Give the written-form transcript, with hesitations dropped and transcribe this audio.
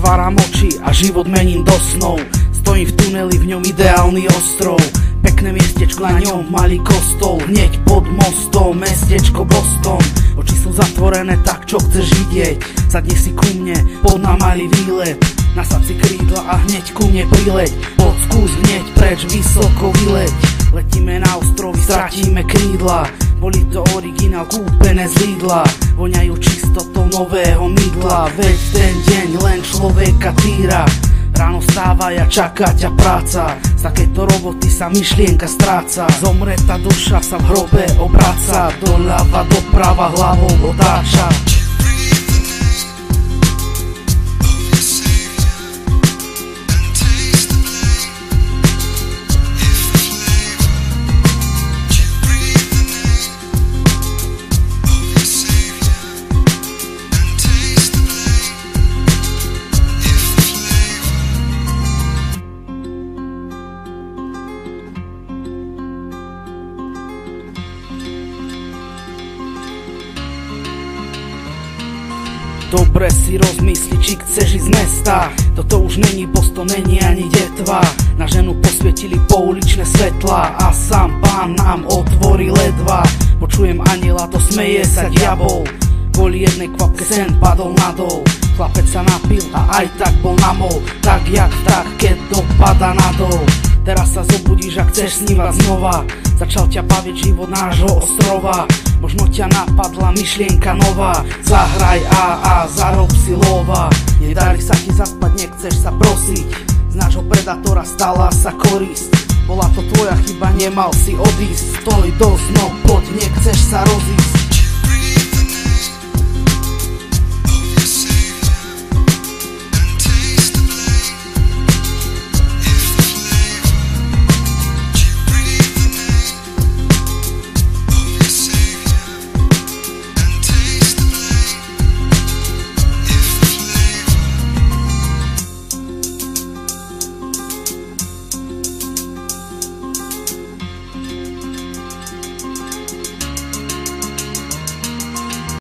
Zatváram oči a život mením do snov. Stojím v tuneli, v ňom ideálny ostrov. Pekné miestečko, na ňom malý kostol. Hneď pod mostom, mestečko Boston. Oči sú zatvorené, tak čo chceš vidieť? Sadni si ku mne, pod na malý výlet. Nasaď si krídla a hneď ku mne prileď. Poď skús hneď preč, vysoko vyleť. Letíme na ostrovy, stratíme krídla. Boli to originál kúpené z Lidla. Voňajú čistotou nového mydla. Veď ten deň len človeka týra. Ráno stávaj a čaká ťa práca. Z takéto roboty sa myšlienka stráca. Zomretá duša sa v hrobe obraca. Doľava, doprava, hlavou otáča. Dobre si rozmysli, či chceš ísť z mesta. Toto už není Boston, není ani detva. Na ženu posvietili pouličné svetlá a sám pán nám otvorí ledva. Počujem aniela, to smeje sa diabol. Kvôli jednej kvapke sen padol nadol. Chlapec sa napil a aj tak bol namol. Tak jak vták, keď dopada nadol. Teraz sa zobudíš a chceš snívať znova. Začal ťa baviť život nášho ostrova. Možno ťa napadla myšlienka nová. Zahraj a zarob si lova. Nedarí sa ti zaspať, nechceš sa prosiť. Z nášho predátora stala sa korisť. Bola to tvoja chyba, nemal si odísť. Stoj dosť, no poď, nechceš sa rozísť.